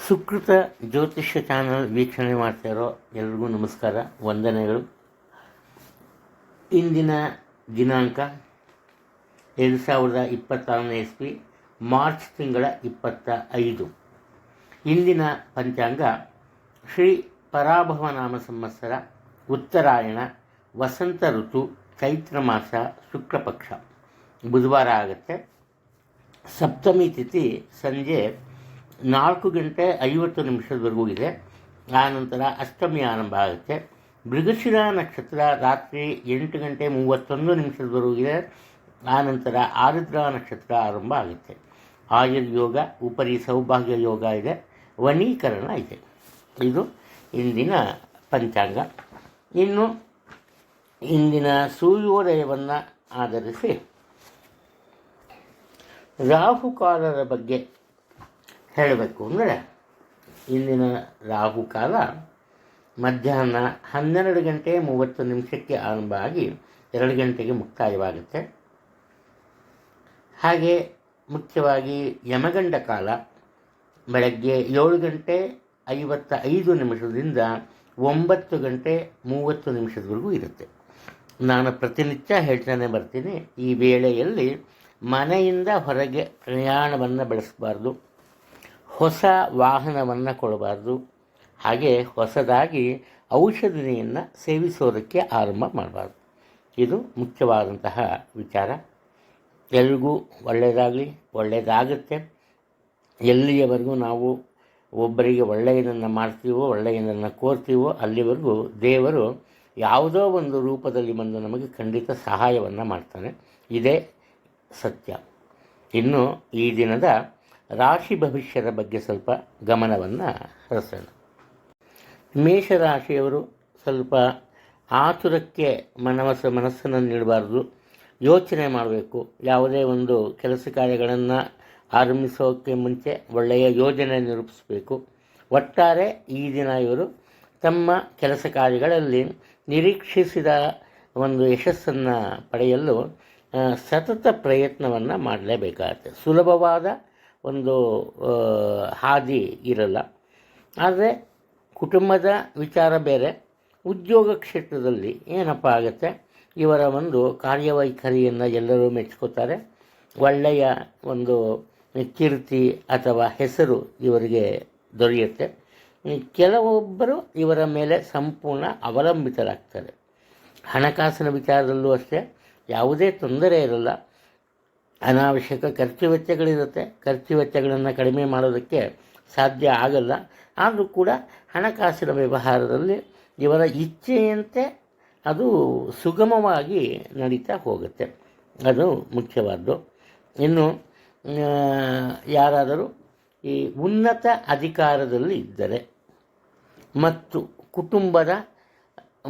ಸುಕೃತ ಜ್ಯೋತಿಷ್ಯ ಚಾನಲ್ ವೀಕ್ಷಣೆ ಮಾಡ್ತಾಯಿರೋ ಎಲ್ರಿಗೂ ನಮಸ್ಕಾರ, ವಂದನೆಗಳು. ಇಂದಿನ ದಿನಾಂಕ 2026ನೇ ಇಸ್ವಿ ಮಾರ್ಚ್ ತಿಂಗಳ 25. ಇಂದಿನ ಪಂಚಾಂಗ ಶ್ರೀ ಪರಾಭವ ನಾಮ ಸಂವತ್ಸರ, ಉತ್ತರಾಯಣ, ವಸಂತ ಋತು, ಚೈತ್ರ ಮಾಸ, ಶುಕ್ಲಪಕ್ಷ, ಬುಧವಾರ ಆಗುತ್ತೆ. ಸಪ್ತಮಿ ತಿಥಿ ಸಂಜೆ 4:50 ಇದೆ. ಆನಂತರ ಅಷ್ಟಮಿ ಆರಂಭ ಆಗುತ್ತೆ. ಮೃಗಶಿರ ನಕ್ಷತ್ರ ರಾತ್ರಿ 8:31 ಇದೆ. ಆನಂತರ ಆರುದ್ರ ನಕ್ಷತ್ರ ಆರಂಭ ಆಗುತ್ತೆ. ಆಯುರ್ಯೋಗ, ಉಪರಿ ಸೌಭಾಗ್ಯ ಯೋಗ ಇದೆ, ವನೀಕರಣ ಇದೆ. ಇದು ಇಂದಿನ ಪಂಚಾಂಗ. ಇನ್ನು ಇಂದಿನ ಸೂರ್ಯೋದಯವನ್ನು ಆಧರಿಸಿ ರಾಹುಕಾಲದ ಬಗ್ಗೆ ಹೇಳಬೇಕು ಅಂದರೆ, ಇಂದಿನ ರಾಹುಕಾಲ ಮಧ್ಯಾಹ್ನ 12:30 ಆರಂಭ ಆಗಿ 2 ಗಂಟೆಗೆ ಮುಕ್ತಾಯವಾಗುತ್ತೆ. ಹಾಗೆ ಮುಖ್ಯವಾಗಿ ಯಮಗಂಡ ಕಾಲ ಬೆಳಗ್ಗೆ 7:55 9:30 ಇರುತ್ತೆ. ನಾನು ಪ್ರತಿನಿತ್ಯ ಹೇಳ್ತಾನೆ ಬರ್ತೀನಿ, ಈ ವೇಳೆಯಲ್ಲಿ ಮನೆಯಿಂದ ಹೊರಗೆ ಪ್ರಯಾಣವನ್ನು ಬೆಳೆಸಬಾರ್ದು, ಹೊಸ ವಾಹನವನ್ನು ಕೊಡಬಾರ್ದು, ಹಾಗೆ ಹೊಸದಾಗಿ ಔಷಧಿಯನ್ನು ಸೇವಿಸೋದಕ್ಕೆ ಆರಂಭ ಮಾಡಬಾರ್ದು. ಇದು ಮುಖ್ಯವಾದಂತಹ ವಿಚಾರ. ಎಲ್ರಿಗೂ ಒಳ್ಳೆಯದಾಗುತ್ತೆ. ಎಲ್ಲಿಯವರೆಗೂ ನಾವು ಒಬ್ಬರಿಗೆ ಒಳ್ಳೆಯದನ್ನು ಮಾಡ್ತೀವೋ, ಒಳ್ಳೆಯದನ್ನು ಕೋರ್ತೀವೋ, ಅಲ್ಲಿವರೆಗೂ ದೇವರು ಯಾವುದೋ ಒಂದು ರೂಪದಲ್ಲಿ ಬಂದು ನಮಗೆ ಖಂಡಿತ ಸಹಾಯವನ್ನು ಮಾಡ್ತಾನೆ. ಇದೇ ಸತ್ಯ. ಇನ್ನು ಈ ದಿನದ ರಾಶಿ ಭವಿಷ್ಯದ ಬಗ್ಗೆ ಸ್ವಲ್ಪ ಗಮನವನ್ನು ಹರಿಸೋಣ. ಮೇಷರಾಶಿಯವರು ಸ್ವಲ್ಪ ಆತುರಕ್ಕೆ ಮನಸ್ಸನ್ನು ನೀಡಬಾರ್ದು, ಯೋಚನೆ ಮಾಡಬೇಕು. ಯಾವುದೇ ಒಂದು ಕೆಲಸ ಕಾರ್ಯಗಳನ್ನು ಆರಂಭಿಸೋಕ್ಕೆ ಮುಂಚೆ ಒಳ್ಳೆಯ ಯೋಜನೆ ನಿರೂಪಿಸಬೇಕು. ಒಟ್ಟಾರೆ ಈ ದಿನ ಇವರು ತಮ್ಮ ಕೆಲಸ ಕಾರ್ಯಗಳಲ್ಲಿ ನಿರೀಕ್ಷಿಸಿದ ಒಂದು ಯಶಸ್ಸನ್ನು ಪಡೆಯಲು ಸತತ ಪ್ರಯತ್ನವನ್ನು ಮಾಡಲೇಬೇಕಾಗುತ್ತೆ. ಸುಲಭವಾದ ಒಂದು ಹಾದಿ ಇರಲ್ಲ. ಆದರೆ ಕುಟುಂಬದ ವಿಚಾರ ಬೇರೆ. ಉದ್ಯೋಗ ಕ್ಷೇತ್ರದಲ್ಲಿ ಏನಪ್ಪ ಆಗುತ್ತೆ, ಇವರ ಒಂದು ಕಾರ್ಯವೈಖರಿಯನ್ನು ಎಲ್ಲರೂ ಮೆಚ್ಕೋತಾರೆ. ಒಳ್ಳೆಯ ಒಂದು ಕೀರ್ತಿ ಅಥವಾ ಹೆಸರು ಇವರಿಗೆ ದೊರೆಯುತ್ತೆ. ಕೆಲವೊಬ್ಬರು ಇವರ ಮೇಲೆ ಸಂಪೂರ್ಣ ಅವಲಂಬಿತರಾಗ್ತಾರೆ. ಹಣಕಾಸಿನ ವಿಚಾರದಲ್ಲೂ ಅಷ್ಟೇ ಯಾವುದೇ ತೊಂದರೆ ಇರಲ್ಲ. ಅನಾವಶ್ಯಕ ಖರ್ಚು ವೆಚ್ಚಗಳಿರುತ್ತೆ. ಖರ್ಚು ವೆಚ್ಚಗಳನ್ನು ಕಡಿಮೆ ಮಾಡೋದಕ್ಕೆ ಸಾಧ್ಯ ಆಗಲ್ಲ. ಆದರೂ ಕೂಡ ಹಣಕಾಸಿನ ವ್ಯವಹಾರದಲ್ಲಿ ಇವರ ಇಚ್ಛೆಯಂತೆ ಅದು ಸುಗಮವಾಗಿ ನಡೀತಾ ಹೋಗುತ್ತೆ. ಅದು ಮುಖ್ಯವಾದ್ದು. ಇನ್ನು ಯಾರಾದರೂ ಈ ಉನ್ನತ ಅಧಿಕಾರದಲ್ಲಿ ಇದ್ದರೆ ಮತ್ತು ಕುಟುಂಬದ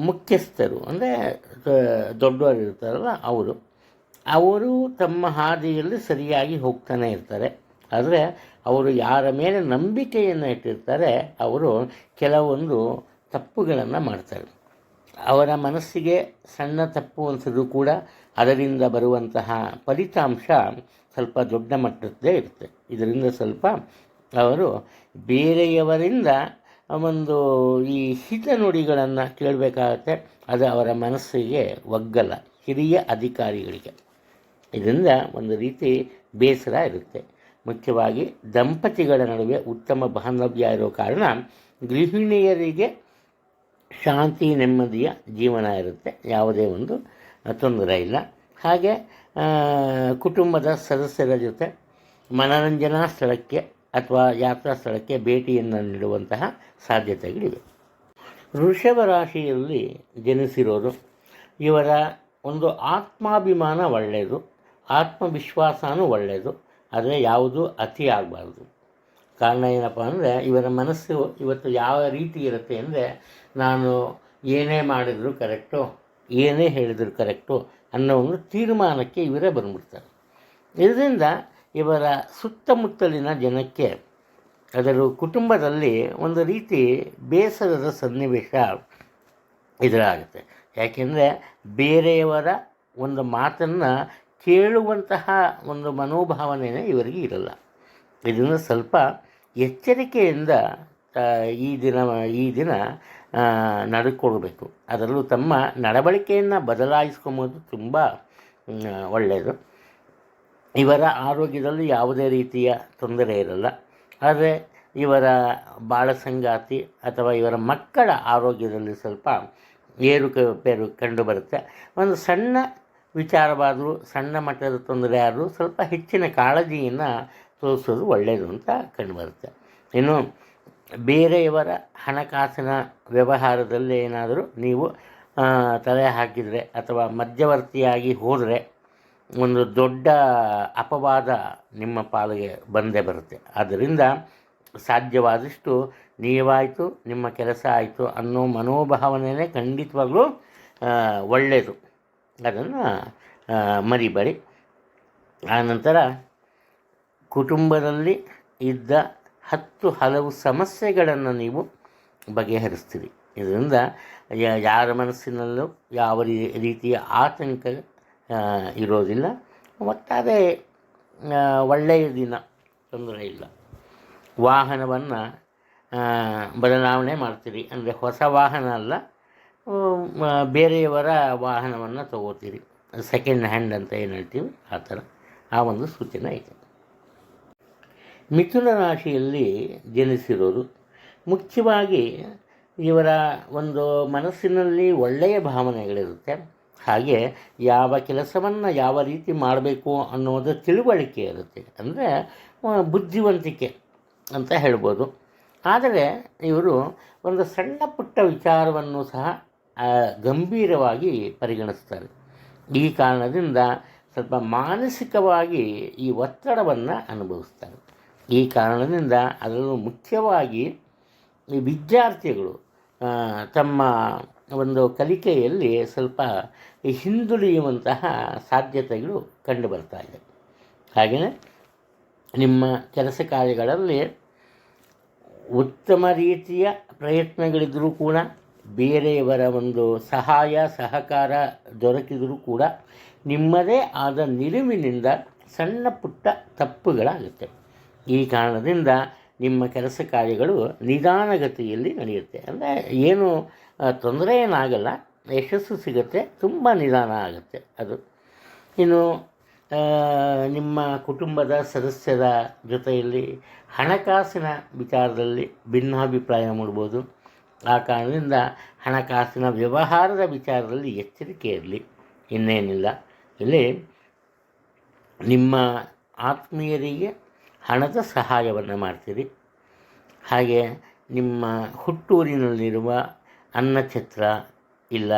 ಮುಖ್ಯಸ್ಥರು ಅಂದರೆ ದೊಡ್ಡವರು ಇರ್ತಾರಲ್ಲ, ಅವರು ತಮ್ಮ ಹಾದಿಯಲ್ಲಿ ಸರಿಯಾಗಿ ಹೋಗ್ತಾನೆ ಇರ್ತಾರೆ. ಆದರೆ ಅವರು ಯಾರ ಮೇಲೆ ನಂಬಿಕೆಯನ್ನು ಇಟ್ಟಿರ್ತಾರೆ, ಅವರು ಕೆಲವೊಂದು ತಪ್ಪುಗಳನ್ನು ಮಾಡ್ತಾರೆ. ಅವರ ಮನಸ್ಸಿಗೆ ಸಣ್ಣ ತಪ್ಪು ಅನಿಸಿದ್ರು ಕೂಡ ಅದರಿಂದ ಬರುವಂತಹ ಫಲಿತಾಂಶ ಸ್ವಲ್ಪ ದೊಡ್ಡ ಮಟ್ಟದ್ದೇ ಇರುತ್ತೆ. ಇದರಿಂದ ಸ್ವಲ್ಪ ಅವರು ಬೇರೆಯವರಿಂದ ಒಂದು ಈ ಹಿತನುಡಿಗಳನ್ನು ಕೇಳಬೇಕಾಗತ್ತೆ. ಅದು ಅವರ ಮನಸ್ಸಿಗೆ ಒಗ್ಗಲ್ಲ. ಹಿರಿಯ ಅಧಿಕಾರಿಗಳಿಗೆ ಇದರಿಂದ ಒಂದು ರೀತಿ ಬೇಸರ ಇರುತ್ತೆ. ಮುಖ್ಯವಾಗಿ ದಂಪತಿಗಳ ನಡುವೆ ಉತ್ತಮ ಬಾಂಧವ್ಯ ಇರೋ ಕಾರಣ ಗೃಹಿಣಿಯರಿಗೆ ಶಾಂತಿ ನೆಮ್ಮದಿಯ ಜೀವನ ಇರುತ್ತೆ. ಯಾವುದೇ ಒಂದು ತೊಂದರೆ ಇಲ್ಲ. ಹಾಗೆ ಕುಟುಂಬದ ಸದಸ್ಯರ ಜೊತೆ ಮನರಂಜನಾ ಸ್ಥಳಕ್ಕೆ ಅಥವಾ ಯಾತ್ರಾ ಸ್ಥಳಕ್ಕೆ ಭೇಟಿಯನ್ನು ನೀಡುವಂತಹ ಸಾಧ್ಯತೆಗಳಿವೆ. ವೃಷಭ ರಾಶಿಯಲ್ಲಿ ಜನಿಸಿರೋರು, ಇವರ ಒಂದು ಆತ್ಮಾಭಿಮಾನ ಒಳ್ಳೆಯದು, ಆತ್ಮವಿಶ್ವಾಸನೂ ಒಳ್ಳೆಯದು. ಆದರೆ ಯಾವುದೂ ಅತಿ ಆಗಬಾರ್ದು. ಕಾರಣ ಏನಪ್ಪ ಅಂದರೆ, ಇವರ ಮನಸ್ಸು ಇವತ್ತು ಯಾವ ರೀತಿ ಇರುತ್ತೆ ಅಂದರೆ, ನಾನು ಏನೇ ಮಾಡಿದರೂ ಕರೆಕ್ಟು, ಏನೇ ಹೇಳಿದರೂ ಕರೆಕ್ಟು ಅನ್ನೋ ಒಂದು ತೀರ್ಮಾನಕ್ಕೆ ಇವರೇ ಬಂದ್ಬಿಡ್ತಾರೆ. ಇದರಿಂದ ಇವರ ಸುತ್ತಮುತ್ತಲಿನ ಜನಕ್ಕೆ, ಅದರ ಕುಟುಂಬದಲ್ಲಿ ಒಂದು ರೀತಿ ಬೇಸರದ ಸನ್ನಿವೇಶ ಎದುರಾಗುತ್ತೆ. ಯಾಕೆಂದರೆ ಬೇರೆಯವರ ಒಂದು ಮಾತನ್ನು ಕೇಳುವಂತಹ ಒಂದು ಮನೋಭಾವನೆ ಇವರಿಗೆ ಇರಲ್ಲ. ಇದನ್ನು ಸ್ವಲ್ಪ ಎಚ್ಚರಿಕೆಯಿಂದ ಈ ದಿನ ನಡ್ಕೊಳ್ಬೇಕು. ಅದರಲ್ಲೂ ತಮ್ಮ ನಡವಳಿಕೆಯನ್ನು ಬದಲಾಯಿಸ್ಕೊಂಬೋದು ತುಂಬ ಒಳ್ಳೆಯದು. ಇವರ ಆರೋಗ್ಯದಲ್ಲಿ ಯಾವುದೇ ರೀತಿಯ ತೊಂದರೆ ಇರಲ್ಲ. ಆದರೆ ಇವರ ಬಾಳ ಸಂಗಾತಿ ಅಥವಾ ಇವರ ಮಕ್ಕಳ ಆರೋಗ್ಯದಲ್ಲಿ ಸ್ವಲ್ಪ ಏರುಪೇರು ಕಂಡುಬರುತ್ತೆ. ಒಂದು ಸಣ್ಣ ವಿಚಾರವಾದರೂ, ಸಣ್ಣ ಮಟ್ಟದ ತೊಂದರೆ ಆದರೂ ಸ್ವಲ್ಪ ಹೆಚ್ಚಿನ ಕಾಳಜಿಯನ್ನು ತೋರಿಸೋದು ಒಳ್ಳೆಯದು ಅಂತ ಕಂಡುಬರುತ್ತೆ. ಇನ್ನು ಬೇರೆಯವರ ಹಣಕಾಸಿನ ವ್ಯವಹಾರದಲ್ಲಿ ಏನಾದರೂ ನೀವು ತಲೆ ಹಾಕಿದರೆ ಅಥವಾ ಮಧ್ಯವರ್ತಿಯಾಗಿ ಹೋದರೆ ಒಂದು ದೊಡ್ಡ ಅಪವಾದ ನಿಮ್ಮ ಪಾಲಿಗೆ ಬಂದೇ ಬರುತ್ತೆ. ಆದ್ದರಿಂದ ಸಾಧ್ಯವಾದಷ್ಟು ನೀವಾಯಿತು, ನಿಮ್ಮ ಕೆಲಸ ಆಯಿತು ಅನ್ನೋ ಮನೋಭಾವನೆ ಖಂಡಿತವಾಗ್ಲೂ ಒಳ್ಳೆಯದು. ಅದನ್ನು ಮರಿಬೇಡಿ. ಆನಂತರ ಕುಟುಂಬದಲ್ಲಿ ಇದ್ದ ಹಲವು ಸಮಸ್ಯೆಗಳನ್ನು ನೀವು ಬಗೆಹರಿಸ್ತೀರಿ. ಇದರಿಂದ ಯಾರ ಮನಸ್ಸಿನಲ್ಲೂ ಯಾವ ರೀತಿಯ ಆತಂಕ ಇರೋದಿಲ್ಲ. ಒಟ್ಟಾರೆ ಒಳ್ಳೆಯ ದಿನ, ತೊಂದರೆ ಇಲ್ಲ. ವಾಹನವನ್ನು ಬದಲಾವಣೆ ಮಾಡ್ತೀರಿ, ಅಂದರೆ ಹೊಸ ವಾಹನ ಅಲ್ಲ, ಬೇರೆಯವರ ವಾಹನವನ್ನು ತಗೋತೀರಿ, ಸೆಕೆಂಡ್ ಹ್ಯಾಂಡ್ ಅಂತ ಏನು ಹೇಳ್ತೀವಿ ಆ ಥರ, ಆ ಒಂದು ಸೂಚನೆ ಇದೆ. ಮಿಥುನ ರಾಶಿಯಲ್ಲಿ ಜನಿಸಿರೋರು ಮುಖ್ಯವಾಗಿ ಇವರ ಒಂದು ಮನಸ್ಸಿನಲ್ಲಿ ಒಳ್ಳೆಯ ಭಾವನೆಗಳಿರುತ್ತೆ. ಹಾಗೆ ಯಾವ ಕೆಲಸವನ್ನು ಯಾವ ರೀತಿ ಮಾಡಬೇಕು ಅನ್ನೋದು ತಿಳುವಳಿಕೆ ಇರುತ್ತೆ, ಅಂದರೆ ಬುದ್ಧಿವಂತಿಕೆ ಅಂತ ಹೇಳ್ಬೋದು. ಆದರೆ ಇವರು ಒಂದು ಸಣ್ಣ ಪುಟ್ಟ ವಿಚಾರವನ್ನು ಸಹ ಗಂಭೀರವಾಗಿ ಪರಿಗಣಿಸ್ತಾರೆ. ಈ ಕಾರಣದಿಂದ ಸ್ವಲ್ಪ ಮಾನಸಿಕವಾಗಿ ಈ ಒತ್ತಡವನ್ನು ಅನುಭವಿಸ್ತಾರೆ. ಈ ಕಾರಣದಿಂದ ಅದರಲ್ಲೂ ಮುಖ್ಯವಾಗಿ ಈ ವಿದ್ಯಾರ್ಥಿಗಳು ತಮ್ಮ ಒಂದು ಕಲಿಕೆಯಲ್ಲಿ ಸ್ವಲ್ಪ ಹಿಂದುಳಿಯುವಂತಹ ಸಾಧ್ಯತೆಗಳು ಕಂಡುಬರ್ತಾ ಇದೆ. ಹಾಗೆಯೇ ನಿಮ್ಮ ಕೆಲಸ ಕಾರ್ಯಗಳಲ್ಲಿ ಉತ್ತಮ ರೀತಿಯ ಪ್ರಯತ್ನಗಳಿದ್ದರೂ ಕೂಡ, ಬೇರೆಯವರ ಒಂದು ಸಹಾಯ ಸಹಕಾರ ದೊರಕಿದರೂ ಕೂಡ ನಿಮ್ಮದೇ ಆದ ನಿಲುವಿನಿಂದ ಸಣ್ಣ ಪುಟ್ಟ ತಪ್ಪುಗಳಾಗುತ್ತೆ. ಈ ಕಾರಣದಿಂದ ನಿಮ್ಮ ಕೆಲಸ ಕಾರ್ಯಗಳು ನಿಧಾನಗತಿಯಲ್ಲಿ ನಡೆಯುತ್ತೆ. ಅಂದರೆ ಏನು ತೊಂದರೆ ಏನಾಗಲ್ಲ, ಯಶಸ್ಸು ಸಿಗುತ್ತೆ, ತುಂಬ ನಿಧಾನ ಆಗುತ್ತೆ ಅದು. ಇನ್ನು ನಿಮ್ಮ ಕುಟುಂಬದ ಸದಸ್ಯರ ಜೊತೆಯಲ್ಲಿ ಹಣಕಾಸಿನ ವಿಚಾರದಲ್ಲಿ ಭಿನ್ನಾಭಿಪ್ರಾಯ ಮೂಡ್ಬೋದು. ಆ ಕಾರಣದಿಂದ ಹಣಕಾಸಿನ ವ್ಯವಹಾರದ ವಿಚಾರದಲ್ಲಿ ಎಚ್ಚರಿಕೆ ಇರಲಿ, ಇನ್ನೇನಿಲ್ಲ. ಇಲ್ಲಿ ನಿಮ್ಮ ಆತ್ಮೀಯರಿಗೆ ಹಣದ ಸಹಾಯವನ್ನು ಮಾಡ್ತೀರಿ. ಹಾಗೆ ನಿಮ್ಮ ಹುಟ್ಟೂರಿನಲ್ಲಿರುವ ಅನ್ನಛತ್ರ ಇಲ್ಲ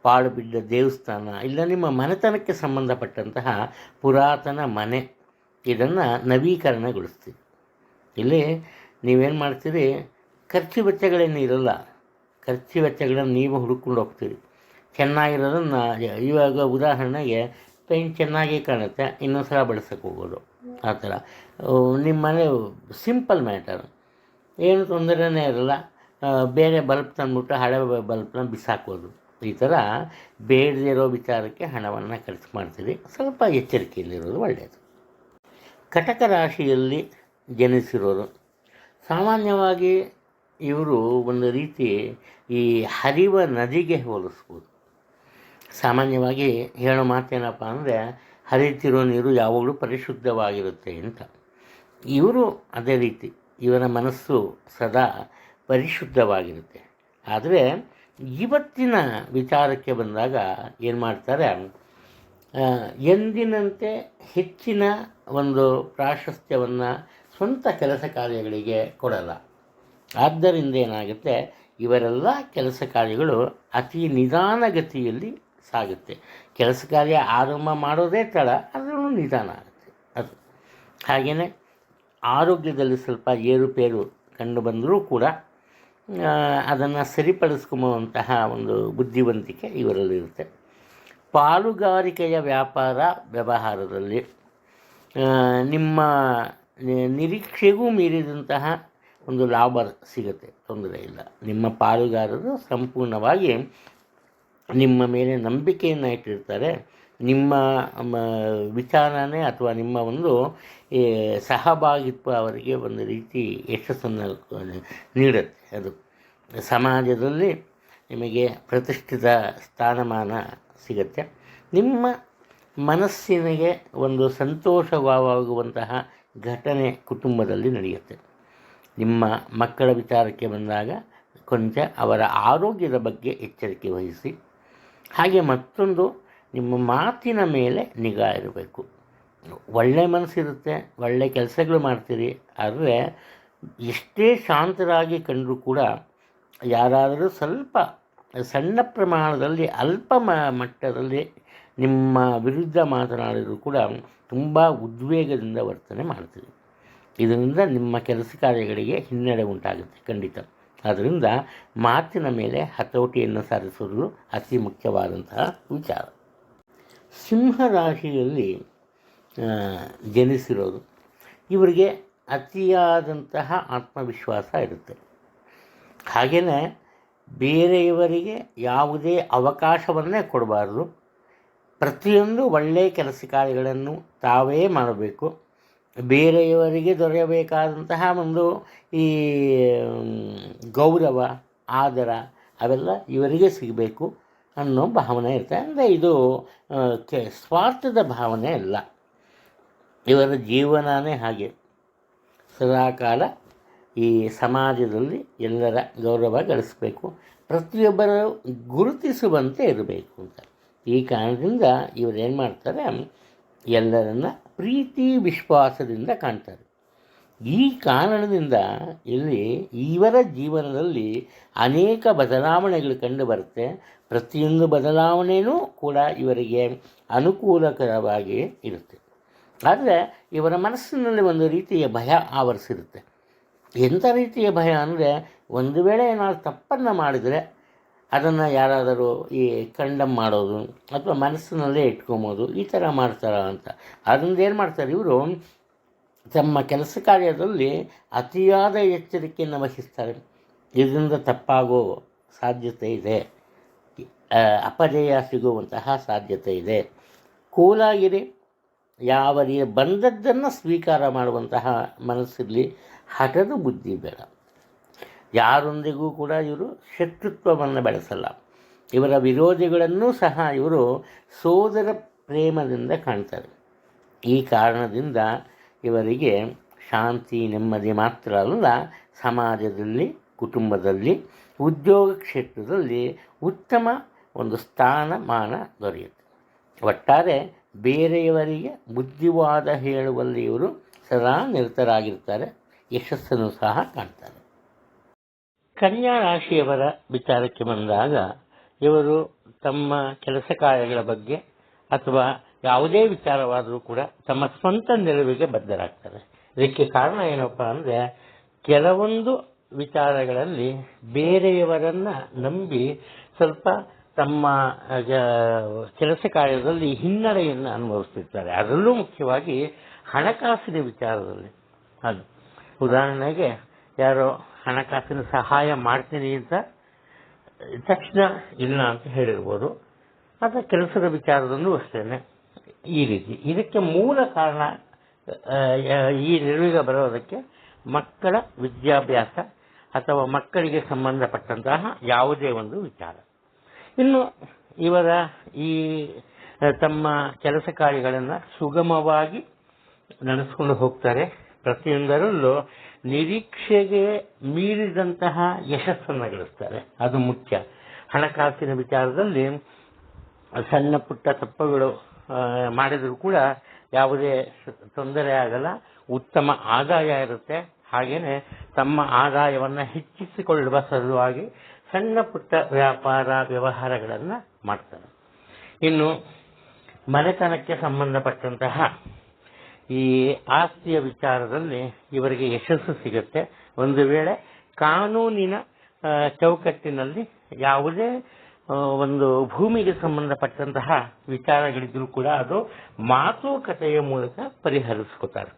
ಪಾಳು ಬಿದ್ದ ದೇವಸ್ಥಾನ ಇಲ್ಲ ನಿಮ್ಮ ಮನೆತನಕ್ಕೆ ಸಂಬಂಧಪಟ್ಟಂತಹ ಪುರಾತನ ಮನೆ, ಇದನ್ನು ನವೀಕರಣಗೊಳಿಸ್ತೀರಿ. ಇಲ್ಲಿ ನೀವೇನು ಮಾಡ್ತೀರಿ, ಖರ್ಚು ವೆಚ್ಚಗಳೇನು ಇರೋಲ್ಲ, ಖರ್ಚು ವೆಚ್ಚಗಳನ್ನು ನೀವು ಹುಡುಕೊಂಡು ಹೋಗ್ತೀರಿ. ಚೆನ್ನಾಗಿರೋದನ್ನು, ಇವಾಗ ಉದಾಹರಣೆಗೆ ಪೇಂಟ್ ಚೆನ್ನಾಗಿ ಕಾಣುತ್ತೆ, ಇನ್ನೊಂದು ಸಲ ಬಳಸೋಕ್ಕೆ ಹೋಗೋದು, ಆ ಥರ. ನಿಮ್ಮ ಮನೆ ಸಿಂಪಲ್ ಮ್ಯಾಟರ್, ಏನು ತೊಂದರೆನೇ ಇರಲ್ಲ, ಬೇರೆ ಬಲ್ಬ್ ತಂದುಬಿಟ್ಟು ಹಳೆ ಬಲ್ಬ್ನ ಬಿಸಾಕೋದು, ಈ ಥರ ಬೇಡದಿರೋ ವಿಚಾರಕ್ಕೆ ಹಣವನ್ನು ಖರ್ಚು ಮಾಡ್ತೀರಿ. ಸ್ವಲ್ಪ ಎಚ್ಚರಿಕೆಯಲ್ಲಿರೋದು ಒಳ್ಳೆಯದು. ಕಟಕ ರಾಶಿಯಲ್ಲಿ ಜನಿಸಿರೋರು ಸಾಮಾನ್ಯವಾಗಿ ಇವರು ಒಂದು ರೀತಿ ಈ ಹರಿವ ನದಿಗೆ ಹೋಲಿಸ್ಬೋದು. ಸಾಮಾನ್ಯವಾಗಿ ಹೇಳೋ ಮಾತೇನಪ್ಪ ಅಂದರೆ, ಹರಿತಿರೋ ನೀರು ಯಾವಾಗಲೂ ಪರಿಶುದ್ಧವಾಗಿರುತ್ತೆ ಅಂತ. ಇವರು ಅದೇ ರೀತಿ, ಇವರ ಮನಸ್ಸು ಸದಾ ಪರಿಶುದ್ಧವಾಗಿರುತ್ತೆ. ಆದರೆ ಇವತ್ತಿನ ವಿಚಾರಕ್ಕೆ ಬಂದಾಗ ಏನು ಮಾಡ್ತಾರೆ, ಎಂದಿನಂತೆ ಹೆಚ್ಚಿನ ಒಂದು ಪ್ರಾಶಸ್ತ್ಯವನ್ನು ಸ್ವಂತ ಕೆಲಸ ಕಾರ್ಯಗಳಿಗೆ ಕೊಡಲ್ಲ. ಆದ್ದರಿಂದ ಏನಾಗುತ್ತೆ, ಇವರೆಲ್ಲ ಕೆಲಸ ಕಾರ್ಯಗಳು ಅತಿ ನಿಧಾನಗತಿಯಲ್ಲಿ ಸಾಗುತ್ತೆ. ಕೆಲಸ ಕಾರ್ಯ ಆರಂಭ ಮಾಡೋದೇ ತಡ, ಅದರಲ್ಲೂ ನಿಧಾನ ಆಗುತ್ತೆ ಅದು. ಹಾಗೆಯೇ ಆರೋಗ್ಯದಲ್ಲಿ ಸ್ವಲ್ಪ ಏರುಪೇರು ಕಂಡು ಬಂದರೂ ಕೂಡ ಅದನ್ನು ಸರಿಪಡಿಸ್ಕೊಂಬುವಂತಹ ಒಂದು ಬುದ್ಧಿವಂತಿಕೆ ಇವರಲ್ಲಿರುತ್ತೆ. ಪಾಲುಗಾರಿಕೆಯ ವ್ಯವಹಾರದಲ್ಲಿ ನಿಮ್ಮ ನಿರೀಕ್ಷೆಗೂ ಮೀರಿದಂತಹ ಒಂದು ಲಾಭ ಸಿಗುತ್ತೆ, ತೊಂದರೆ ಇಲ್ಲ. ನಿಮ್ಮ ಪಾಲುಗಾರರು ಸಂಪೂರ್ಣವಾಗಿ ನಿಮ್ಮ ಮೇಲೆ ನಂಬಿಕೆಯನ್ನು ಇಟ್ಟಿರ್ತಾರೆ. ನಿಮ್ಮ ವಿಚಾರನೇ ಅಥವಾ ನಿಮ್ಮ ಒಂದು ಸಹಭಾಗಿತ್ವ ಅವರಿಗೆ ಒಂದು ರೀತಿ ಯಶಸ್ಸನ್ನು ನೀಡುತ್ತೆ. ಅದು ಸಮಾಜದಲ್ಲಿ ನಿಮಗೆ ಪ್ರತಿಷ್ಠಿತ ಸ್ಥಾನಮಾನ ಸಿಗುತ್ತೆ. ನಿಮ್ಮ ಮನಸ್ಸಿನಿಗೆ ಒಂದು ಸಂತೋಷವಾಗುವಂತಹ ಘಟನೆ ಕುಟುಂಬದಲ್ಲಿ ನಡೆಯುತ್ತೆ. ನಿಮ್ಮ ಮಕ್ಕಳ ವಿಚಾರಕ್ಕೆ ಬಂದಾಗ ಕೊಂಚ ಅವರ ಆರೋಗ್ಯದ ಬಗ್ಗೆ ಎಚ್ಚರಿಕೆ ವಹಿಸಿ. ಹಾಗೆ ಮತ್ತೊಂದು, ನಿಮ್ಮ ಮಾತಿನ ಮೇಲೆ ನಿಗಾ ಇರಬೇಕು. ಒಳ್ಳೆಯ ಮನಸ್ಸಿರುತ್ತೆ, ಒಳ್ಳೆಯ ಕೆಲಸಗಳು ಮಾಡ್ತೀರಿ, ಆದರೆ ಎಷ್ಟೇ ಶಾಂತರಾಗಿ ಕಂಡರೂ ಕೂಡ ಯಾರಾದರೂ ಸ್ವಲ್ಪ ಸಣ್ಣ ಪ್ರಮಾಣದಲ್ಲಿ ಅಲ್ಪ ಮಟ್ಟದಲ್ಲಿ ನಿಮ್ಮ ವಿರುದ್ಧ ಮಾತನಾಡಿದರೂ ಕೂಡ ತುಂಬ ಉದ್ವೇಗದಿಂದ ವರ್ತನೆ ಮಾಡ್ತೀರಿ. ಇದರಿಂದ ನಿಮ್ಮ ಕೆಲಸ ಕಾರ್ಯಗಳಿಗೆ ಹಿನ್ನಡೆ ಉಂಟಾಗುತ್ತೆ ಖಂಡಿತ. ಆದ್ದರಿಂದ ಮಾತಿನ ಮೇಲೆ ಹತೋಟಿಯನ್ನು ಸಾಧಿಸುವುದು ಅತಿ ಮುಖ್ಯವಾದಂತಹ ವಿಚಾರ. ಸಿಂಹರಾಶಿಯಲ್ಲಿ ಜನಿಸಿರೋದು ಇವರಿಗೆ ಅತಿಯಾದಂತಹ ಆತ್ಮವಿಶ್ವಾಸ ಇರುತ್ತೆ. ಹಾಗೆಯೇ ಬೇರೆಯವರಿಗೆ ಯಾವುದೇ ಅವಕಾಶವನ್ನೇ ಕೊಡಬಾರ್ದು. ಪ್ರತಿಯೊಂದು ಒಳ್ಳೆಯ ಕೆಲಸ ಕಾರ್ಯಗಳನ್ನು ತಾವೇ ಮಾಡಬೇಕು. ಬೇರೆಯವರಿಗೆ ದೊರೆಯಬೇಕಾದಂತಹ ಒಂದು ಈ ಗೌರವ, ಆದರ ಅವೆಲ್ಲ ಇವರಿಗೆ ಸಿಗಬೇಕು ಅನ್ನೋ ಭಾವನೆ ಇರುತ್ತೆ. ಅಂದರೆ ಇದು ಸ್ವಾರ್ಥದ ಭಾವನೆ ಅಲ್ಲ, ಇವರ ಜೀವನವೇ ಹಾಗೆ. ಸದಾಕಾಲ ಈ ಸಮಾಜದಲ್ಲಿ ಎಲ್ಲರ ಗೌರವ ಗಳಿಸಬೇಕು, ಪ್ರತಿಯೊಬ್ಬರು ಗುರುತಿಸುವಂತೆ ಇರಬೇಕು ಅಂತ. ಈ ಕಾರಣದಿಂದ ಇವರು ಏನು ಮಾಡ್ತಾರೆ, ಎಲ್ಲರನ್ನ ಪ್ರೀತಿ ವಿಶ್ವಾಸದಿಂದ ಕಾಣ್ತಾರೆ. ಈ ಕಾರಣದಿಂದ ಇಲ್ಲಿ ಇವರ ಜೀವನದಲ್ಲಿ ಅನೇಕ ಬದಲಾವಣೆಗಳು ಕಂಡು ಬರುತ್ತೆ. ಪ್ರತಿಯೊಂದು ಬದಲಾವಣೆಯೂ ಕೂಡ ಇವರಿಗೆ ಅನುಕೂಲಕರವಾಗಿ ಇರುತ್ತೆ. ಆದರೆ ಇವರ ಮನಸ್ಸಿನಲ್ಲಿ ಒಂದು ರೀತಿಯ ಭಯ ಆವರಿಸಿರುತ್ತೆ. ಎಂಥ ರೀತಿಯ ಭಯ ಅಂದರೆ, ಒಂದು ವೇಳೆ ಏನಾದರೂ ತಪ್ಪನ್ನು ಮಾಡಿದರೆ ಅದನ್ನು ಯಾರಾದರೂ ಈ ಕಂಡಮ್ ಮಾಡೋದು ಅಥವಾ ಮನಸ್ಸಿನಲ್ಲೇ ಇಟ್ಕೊಬೋದು, ಈ ಥರ ಮಾಡ್ತಾರ ಅಂತ. ಅದರಿಂದ ಏನು ಮಾಡ್ತಾರೆ ಇವರು, ತಮ್ಮ ಕೆಲಸ ಕಾರ್ಯದಲ್ಲಿ ಅತಿಯಾದ ಎಚ್ಚರಿಕೆಯನ್ನು ವಹಿಸ್ತಾರೆ. ಇದರಿಂದ ತಪ್ಪಾಗೋ ಸಾಧ್ಯತೆ ಇದೆ, ಅಪಜಯ ಸಿಗುವಂತಹ ಸಾಧ್ಯತೆ ಇದೆ. ಕೂಲಾಗಿರಿ, ಯಾವ ಬಂದದ್ದನ್ನು ಸ್ವೀಕಾರ ಮಾಡುವಂತಹ ಮನಸ್ಸಿರಲಿ, ಹಠದ ಬುದ್ಧಿ ಬೇಡ. ಯಾರೊಂದಿಗೂ ಕೂಡ ಇವರು ಶತ್ರುತ್ವವನ್ನು ಬೆಳೆಸಲ್ಲ. ಇವರ ವಿರೋಧಿಗಳನ್ನೂ ಸಹ ಇವರು ಸೋದರ ಪ್ರೇಮದಿಂದ ಕಾಣ್ತಾರೆ. ಈ ಕಾರಣದಿಂದ ಇವರಿಗೆ ಶಾಂತಿ ನೆಮ್ಮದಿ ಮಾತ್ರ ಅಲ್ಲ, ಸಮಾಜದಲ್ಲಿ, ಕುಟುಂಬದಲ್ಲಿ, ಉದ್ಯೋಗ ಕ್ಷೇತ್ರದಲ್ಲಿ ಉತ್ತಮ ಒಂದು ಸ್ಥಾನಮಾನ ದೊರೆಯುತ್ತೆ. ಒಟ್ಟಾರೆ ಬೇರೆಯವರಿಗೆ ಬುದ್ಧಿವಾದ ಹೇಳುವಲ್ಲಿ ಇವರು ಸದಾ ನಿರತರಾಗಿರ್ತಾರೆ, ಯಶಸ್ಸನ್ನು ಸಹ ಕಾಣ್ತಾರೆ. ಕನ್ಯಾ ರಾಶಿಯವರ ವಿಚಾರಕ್ಕೆ ಬಂದಾಗ ಇವರು ತಮ್ಮ ಕೆಲಸ ಕಾರ್ಯಗಳ ಬಗ್ಗೆ ಅಥವಾ ಯಾವುದೇ ವಿಚಾರವಾದರೂ ಕೂಡ ತಮ್ಮ ಸ್ವಂತ ನಿಲುವಿಗೆ ಬದ್ಧರಾಗ್ತಾರೆ. ಇದಕ್ಕೆ ಕಾರಣ ಏನಪ್ಪ ಅಂದರೆ, ಕೆಲವೊಂದು ವಿಚಾರಗಳಲ್ಲಿ ಬೇರೆಯವರನ್ನು ನಂಬಿ ಸ್ವಲ್ಪ ತಮ್ಮ ಕೆಲಸ ಕಾರ್ಯದಲ್ಲಿ ಹಿನ್ನಡೆಯನ್ನು ಅನುಭವಿಸ್ತಿರ್ತಾರೆ. ಅದರಲ್ಲೂ ಮುಖ್ಯವಾಗಿ ಹಣಕಾಸಿನ ವಿಚಾರದಲ್ಲಿ. ಅದು ಉದಾಹರಣೆಗೆ, ಯಾರೋ ಹಣಕಾಸಿನ ಸಹಾಯ ಮಾಡ್ತೀನಿ ಅಂತ ತಕ್ಷಣ ಇಲ್ಲ ಅಂತ ಹೇಳಿರ್ಬೋದು. ಅಥವಾ ಕೆಲಸದ ವಿಚಾರದಲ್ಲೂ ಅಷ್ಟೇ ಈ ರೀತಿ. ಇದಕ್ಕೆ ಮೂಲ ಕಾರಣ, ಈ ನಿಲುವಿಗೆ ಬರೋದಕ್ಕೆ ಮಕ್ಕಳ ವಿದ್ಯಾಭ್ಯಾಸ ಅಥವಾ ಮಕ್ಕಳಿಗೆ ಸಂಬಂಧಪಟ್ಟಂತಹ ಯಾವುದೇ ಒಂದು ವಿಚಾರ. ಇನ್ನು ಇವರ ಈ ತಮ್ಮ ಕೆಲಸ ಕಾರ್ಯಗಳನ್ನು ಸುಗಮವಾಗಿ ನಡೆಸ್ಕೊಂಡು ಹೋಗ್ತಾರೆ. ಪ್ರತಿಯೊಂದರಲ್ಲೂ ನಿರೀಕ್ಷೆಗೆ ಮೀರಿದಂತಹ ಯಶಸ್ಸನ್ನು ಗಳಿಸ್ತಾರೆ, ಅದು ಮುಖ್ಯ. ಹಣಕಾಸಿನ ವಿಚಾರದಲ್ಲಿ ಸಣ್ಣ ಪುಟ್ಟ ತಪ್ಪುಗಳು ಮಾಡಿದರೂ ಕೂಡ ಯಾವುದೇ ತೊಂದರೆ ಆಗಲ್ಲ, ಉತ್ತಮ ಆದಾಯ ಇರುತ್ತೆ. ಹಾಗೆಯೇ ತಮ್ಮ ಆದಾಯವನ್ನು ಹೆಚ್ಚಿಸಿಕೊಳ್ಳುವ ಸಲುವಾಗಿ ಸಣ್ಣ ಪುಟ್ಟ ವ್ಯಾಪಾರ ವ್ಯವಹಾರಗಳನ್ನು ಮಾಡ್ತಾರೆ. ಇನ್ನು ಮನೆತನಕ್ಕೆ ಸಂಬಂಧಪಟ್ಟಂತಹ ಈ ಆಸ್ತಿಯ ವಿಚಾರದಲ್ಲಿ ಇವರಿಗೆ ಯಶಸ್ಸು ಸಿಗುತ್ತೆ. ಒಂದು ವೇಳೆ ಕಾನೂನಿನ ಚೌಕಟ್ಟಿನಲ್ಲಿ ಯಾವುದೇ ಒಂದು ಭೂಮಿಗೆ ಸಂಬಂಧಪಟ್ಟಂತಹ ವಿಚಾರಗಳಿದ್ರೂ ಕೂಡ ಅದು ಮಾತುಕತೆಯ ಮೂಲಕ ಪರಿಹರಿಸ್ಕೋತಾರೆ.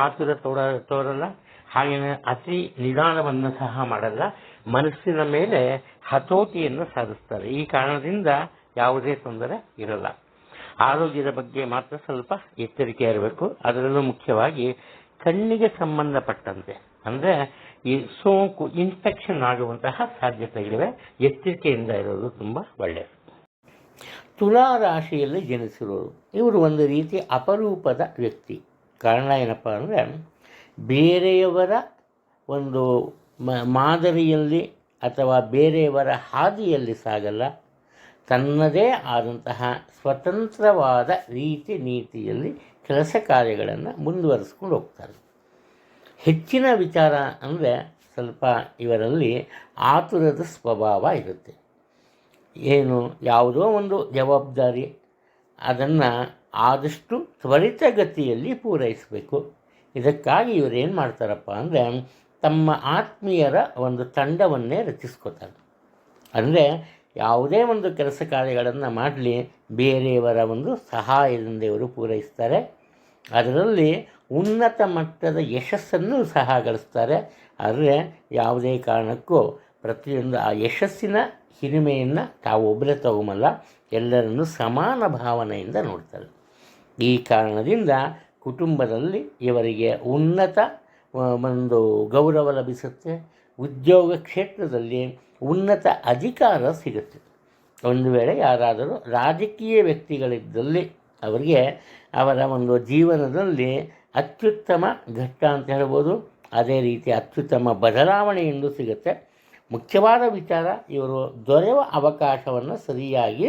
ಆತುರ ತೋರಲ್ಲ, ಹಾಗೆಯೇ ಅತಿ ನಿಧಾನವನ್ನು ಸಹ ಮಾಡಲ್ಲ, ಮನಸ್ಸಿನ ಮೇಲೆ ಹತೋಟಿಯನ್ನು ಸಾಧಿಸ್ತಾರೆ. ಈ ಕಾರಣದಿಂದ ಯಾವುದೇ ತೊಂದರೆ ಇರಲ್ಲ. ಆರೋಗ್ಯದ ಬಗ್ಗೆ ಮಾತ್ರ ಸ್ವಲ್ಪ ಎಚ್ಚರಿಕೆ ಇರಬೇಕು. ಅದರಲ್ಲೂ ಮುಖ್ಯವಾಗಿ ಕಣ್ಣಿಗೆ ಸಂಬಂಧಪಟ್ಟಂತೆ ಅಂದರೆ ಈ ಸೋಂಕು ಇನ್ಫೆಕ್ಷನ್ ಆಗುವಂತಹ ಸಾಧ್ಯತೆಗಳಿವೆ. ಎಚ್ಚರಿಕೆಯಿಂದ ಇರೋದು ತುಂಬ ಒಳ್ಳೆಯದು. ತುಲಾ ರಾಶಿಯಲ್ಲಿ ಜನಿಸಿರೋರು ಇವರು ಒಂದು ರೀತಿ ಅಪರೂಪದ ವ್ಯಕ್ತಿ. ಕಾರಣ ಏನಪ್ಪ ಅಂದರೆ ಬೇರೆಯವರ ಒಂದು ಮಾದರಿಯಲ್ಲಿ ಅಥವಾ ಬೇರೆಯವರ ಹಾದಿಯಲ್ಲಿ ಸಾಗಲ್ಲ. ತನ್ನದೇ ಆದಂತಹ ಸ್ವತಂತ್ರವಾದ ರೀತಿ ನೀತಿಯಲ್ಲಿ ಕೆಲಸ ಕಾರ್ಯಗಳನ್ನು ಮುಂದುವರಿಸ್ಕೊಂಡು ಹೋಗ್ತಾರೆ. ಹೆಚ್ಚಿನ ವಿಚಾರ ಅಂದರೆ ಸ್ವಲ್ಪ ಇವರಲ್ಲಿ ಆತುರದ ಸ್ವಭಾವ ಇರುತ್ತೆ. ಏನು ಯಾವುದೋ ಒಂದು ಜವಾಬ್ದಾರಿ ಅದನ್ನು ಆದಷ್ಟು ತ್ವರಿತಗತಿಯಲ್ಲಿ ಪೂರೈಸಬೇಕು. ಇದಕ್ಕಾಗಿ ಇವರು ಏನು ಮಾಡ್ತಾರಪ್ಪ ಅಂದರೆ ತಮ್ಮ ಆತ್ಮೀಯರ ಒಂದು ತಂಡವನ್ನೇ ರಚಿಸ್ಕೋತಾರೆ. ಅಂದರೆ ಯಾವುದೇ ಒಂದು ಕೆಲಸ ಕಾರ್ಯಗಳನ್ನು ಮಾಡಲಿ ಬೇರೆಯವರ ಒಂದು ಸಹಾಯದಿಂದ ಇವರು ಪೂರೈಸ್ತಾರೆ. ಅದರಲ್ಲಿ ಉನ್ನತ ಮಟ್ಟದ ಯಶಸ್ಸನ್ನು ಸಹ ಗಳಿಸ್ತಾರೆ. ಆದರೆ ಯಾವುದೇ ಕಾರಣಕ್ಕೂ ಪ್ರತಿಯೊಂದು ಆ ಯಶಸ್ಸಿನ ಹಿರಿಮೆಯನ್ನು ತಾವು ಒಬ್ಬರೇ ತಗೊಂಬಲ್ಲ, ಎಲ್ಲರನ್ನು ಸಮಾನ ಭಾವನೆಯಿಂದ ನೋಡ್ತಾರೆ. ಈ ಕಾರಣದಿಂದ ಕುಟುಂಬದಲ್ಲಿ ಇವರಿಗೆ ಉನ್ನತ ಒಂದು ಗೌರವ ಲಭಿಸುತ್ತೆ. ಉದ್ಯೋಗ ಕ್ಷೇತ್ರದಲ್ಲಿ ಉನ್ನತ ಅಧಿಕಾರ ಸಿಗುತ್ತೆ. ಒಂದು ವೇಳೆ ಯಾರಾದರೂ ರಾಜಕೀಯ ವ್ಯಕ್ತಿಗಳಿದ್ದಲ್ಲಿ ಅವರಿಗೆ ಅವರ ಒಂದು ಜೀವನದಲ್ಲಿ ಅತ್ಯುತ್ತಮ ಘಟ್ಟ ಅಂತ ಹೇಳ್ಬೋದು. ಅದೇ ರೀತಿ ಅತ್ಯುತ್ತಮ ಬದಲಾವಣೆಯೆಂದು ಸಿಗುತ್ತೆ. ಮುಖ್ಯವಾದ ವಿಚಾರ ಇವರು ದೊರೆಯುವ ಅವಕಾಶವನ್ನು ಸರಿಯಾಗಿ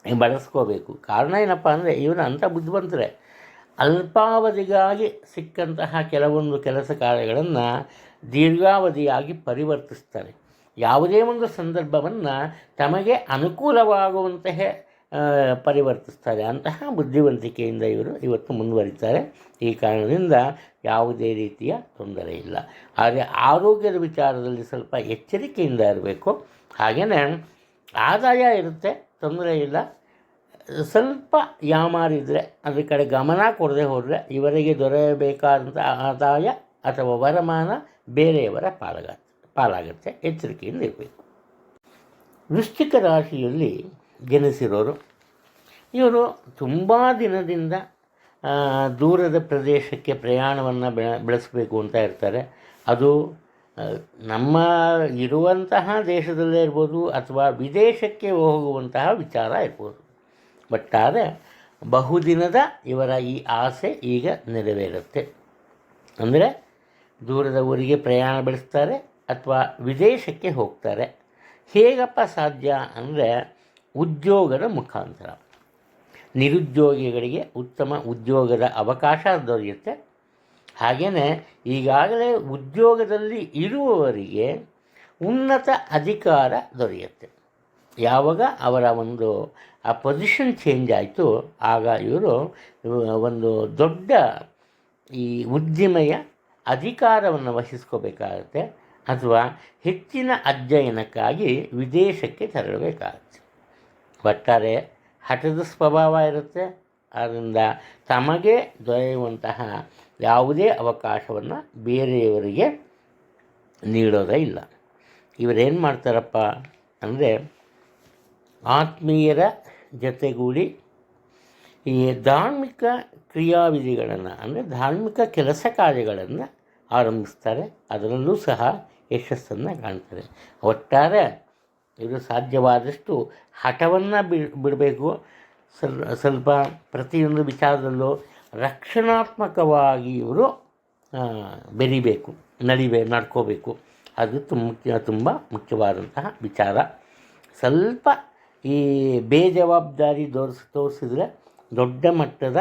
ಬಳಸ್ಕೋಬೇಕು. ಕಾರಣ ಏನಪ್ಪ ಅಂದರೆ ಇವರು ಅಂಥ ಬುದ್ಧಿವಂತರೇ. ಅಲ್ಪಾವಧಿಗಾಗಿ ಸಿಕ್ಕಂತಹ ಕೆಲವೊಂದು ಕೆಲಸ ಕಾರ್ಯಗಳನ್ನು ದೀರ್ಘಾವಧಿಯಾಗಿ ಪರಿವರ್ತಿಸ್ತಾರೆ. ಯಾವುದೇ ಒಂದು ಸಂದರ್ಭವನ್ನು ತಮಗೆ ಅನುಕೂಲವಾಗುವಂತಹ ಪರಿವರ್ತಿಸ್ತಾರೆ. ಅಂತಹ ಬುದ್ಧಿವಂತಿಕೆಯಿಂದ ಇವರು ಇವತ್ತು ಮುಂದುವರಿತಾರೆ. ಈ ಕಾರಣದಿಂದ ಯಾವುದೇ ರೀತಿಯ ತೊಂದರೆ ಇಲ್ಲ. ಆದರೆ ಆರೋಗ್ಯದ ವಿಚಾರದಲ್ಲಿ ಸ್ವಲ್ಪ ಎಚ್ಚರಿಕೆಯಿಂದ ಇರಬೇಕು. ಹಾಗೆಯೇ ಆದಾಯ ಇರುತ್ತೆ, ತೊಂದರೆ ಇಲ್ಲ. ಸ್ವಲ್ಪ ಯಾಮಾರಿದರೆ ಅದ್ರ ಕಡೆ ಗಮನ ಕೊಡದೆ ಹೋದರೆ ಇವರಿಗೆ ದೊರೆಯಬೇಕಾದಂಥ ಆದಾಯ ಅಥವಾ ವರಮಾನ ಬೇರೆಯವರ ಪಾಲಾಗುತ್ತೆ. ಎಚ್ಚರಿಕೆಯಿಂದ ಇರಬೇಕು. ವೃಶ್ಚಿಕ ರಾಶಿಯಲ್ಲಿ ಜನಿಸಿರೋರು ಇವರು ತುಂಬ ದಿನದಿಂದ ದೂರದ ಪ್ರದೇಶಕ್ಕೆ ಪ್ರಯಾಣವನ್ನು ಬೆಳೆಸಬೇಕು ಅಂತ ಇರ್ತಾರೆ. ಅದು ನಮ್ಮ ಇರುವಂತಹ ದೇಶದಲ್ಲೇ ಇರ್ಬೋದು ಅಥವಾ ವಿದೇಶಕ್ಕೆ ಹೋಗುವಂತಹ ವಿಚಾರ ಇರ್ಬೋದು. ಒಟ್ಟಾರೆ ಬಹುದಿನದ ಇವರ ಈ ಆಸೆ ಈಗ ನೆರವೇರುತ್ತೆ. ಅಂದರೆ ದೂರದ ಊರಿಗೆ ಪ್ರಯಾಣ ಬೆಳೆಸ್ತಾರೆ ಅಥವಾ ವಿದೇಶಕ್ಕೆ ಹೋಗ್ತಾರೆ. ಹೇಗಪ್ಪ ಸಾಧ್ಯ ಅಂದರೆ ಉದ್ಯೋಗದ ಮುಖಾಂತರ. ನಿರುದ್ಯೋಗಿಗಳಿಗೆ ಉತ್ತಮ ಉದ್ಯೋಗದ ಅವಕಾಶ ದೊರೆಯುತ್ತೆ. ಹಾಗೆಯೇ ಈಗಾಗಲೇ ಉದ್ಯೋಗದಲ್ಲಿ ಇರುವವರಿಗೆ ಉನ್ನತ ಅಧಿಕಾರ ದೊರೆಯುತ್ತೆ. ಯಾವಾಗ ಅವರ ಒಂದು ಆ ಪೊಸಿಷನ್ ಚೇಂಜ್ ಆಯಿತು ಆಗ ಇವರು ಒಂದು ದೊಡ್ಡ ಈ ಉದ್ದಿಮೆಯ ಅಧಿಕಾರವನ್ನು ವಹಿಸ್ಕೋಬೇಕಾಗತ್ತೆ ಅಥವಾ ಹೆಚ್ಚಿನ ಅಧ್ಯಯನಕ್ಕಾಗಿ ವಿದೇಶಕ್ಕೆ ತೆರಳಬೇಕಾಗತ್ತೆ. ಒಟ್ಟಾರೆ ಹಠದ ಸ್ವಭಾವ ಇರುತ್ತೆ. ಆದ್ದರಿಂದ ತಮಗೆ ದೊರೆಯುವಂತಹ ಯಾವುದೇ ಅವಕಾಶವನ್ನು ಬೇರೆಯವರಿಗೆ ನೀಡೋದೇ ಇಲ್ಲ. ಇವರೇನು ಮಾಡ್ತಾರಪ್ಪ ಅಂದರೆ ಆತ್ಮೀಯರ ಜೊತೆಗೂಡಿ ಈ ಧಾರ್ಮಿಕ ಕ್ರಿಯಾವಿಧಿಗಳನ್ನು ಅಂದರೆ ಧಾರ್ಮಿಕ ಕೆಲಸ ಕಾರ್ಯಗಳನ್ನು ಆರಂಭಿಸ್ತಾರೆ. ಅದರಲ್ಲೂ ಸಹ ಯಶಸ್ಸನ್ನು ಕಾಣ್ತಾರೆ. ಒಟ್ಟಾರೆ ಇವರು ಸಾಧ್ಯವಾದಷ್ಟು ಹಠವನ್ನು ಬಿಡಬೇಕು. ಸ್ವಲ್ಪ ಪ್ರತಿಯೊಂದು ವಿಚಾರದಲ್ಲೂ ರಕ್ಷಣಾತ್ಮಕವಾಗಿ ಇವರು ಬೆರಿಬೇಕು, ನಡ್ಕೋಬೇಕು. ಅದು ತುಂಬ ಮುಖ್ಯವಾದಂತಹ ವಿಚಾರ. ಸ್ವಲ್ಪ ಈ ಬೇಜವಾಬ್ದಾರಿ ತೋರಿಸಿದ್ರೆ ದೊಡ್ಡ ಮಟ್ಟದ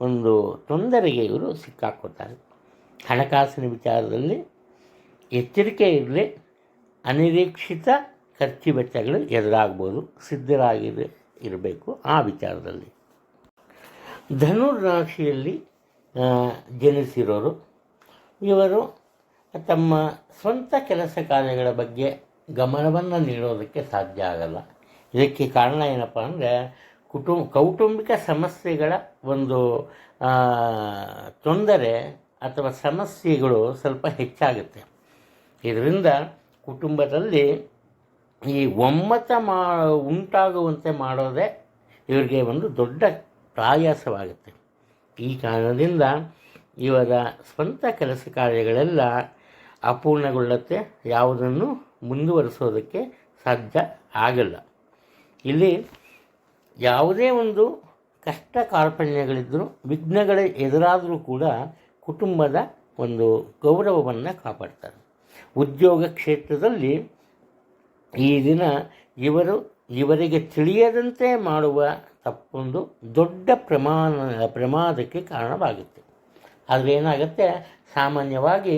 ಒಂದು ತೊಂದರೆಗೆ ಇವರು ಸಿಕ್ಕಾಕ್ಕೋತಾರೆ. ಹಣಕಾಸಿನ ವಿಚಾರದಲ್ಲಿ ಎಚ್ಚರಿಕೆ ಇರಲಿ. ಅನಿರೀಕ್ಷಿತ ಖರ್ಚು ವೆಚ್ಚಗಳು ಎದುರಾಗ್ಬೋದು. ಇರಬೇಕು ಆ ವಿಚಾರದಲ್ಲಿ. ಧನುರಾಶಿಯಲ್ಲಿ ಜನಿಸಿರೋರು ಇವರು ತಮ್ಮ ಸ್ವಂತ ಕೆಲಸ ಕಾರ್ಯಗಳ ಬಗ್ಗೆ ಗಮನವನ್ನು ನೀಡೋದಕ್ಕೆ ಸಾಧ್ಯ ಆಗಲ್ಲ. ಇದಕ್ಕೆ ಕಾರಣ ಏನಪ್ಪ ಅಂದರೆ ಕೌಟುಂಬಿಕ ಸಮಸ್ಯೆಗಳ ಒಂದು ತೊಂದರೆ ಅಥವಾ ಸಮಸ್ಯೆಗಳು ಸ್ವಲ್ಪ ಹೆಚ್ಚಾಗುತ್ತೆ. ಇದರಿಂದ ಕುಟುಂಬದಲ್ಲಿ ಈ ಒಮ್ಮತ ಉಂಟಾಗುವಂತೆ ಮಾಡೋದೇ ಇವರಿಗೆ ಒಂದು ದೊಡ್ಡ ಪ್ರಯಾಸವಾಗುತ್ತೆ. ಈ ಕಾರಣದಿಂದ ಇವರ ಸ್ವಂತ ಕೆಲಸ ಕಾರ್ಯಗಳೆಲ್ಲ ಅಪೂರ್ಣಗೊಳ್ಳುತ್ತೆ, ಯಾವುದನ್ನು ಮುಂದುವರಿಸೋದಕ್ಕೆ ಸಾಧ್ಯ ಆಗಲ್ಲ. ಇಲ್ಲಿ ಯಾವುದೇ ಒಂದು ಕಷ್ಟ ಕಾರ್ಪಣ್ಯಗಳಿದ್ದರೂ, ವಿಘ್ನಗಳ ಎದುರಾದರೂ ಕೂಡ ಕುಟುಂಬದ ಒಂದು ಗೌರವವನ್ನು ಕಾಪಾಡ್ತಾರೆ. ಉದ್ಯೋಗ ಕ್ಷೇತ್ರದಲ್ಲಿ ಈ ದಿನ ಇವರಿಗೆ ತಿಳಿಯದಂತೆ ಮಾಡುವ ತಪ್ಪೊಂದು ದೊಡ್ಡ ಪ್ರಮಾದಕ್ಕೆ ಕಾರಣವಾಗುತ್ತೆ. ಆದರೆ ಏನಾಗುತ್ತೆ, ಸಾಮಾನ್ಯವಾಗಿ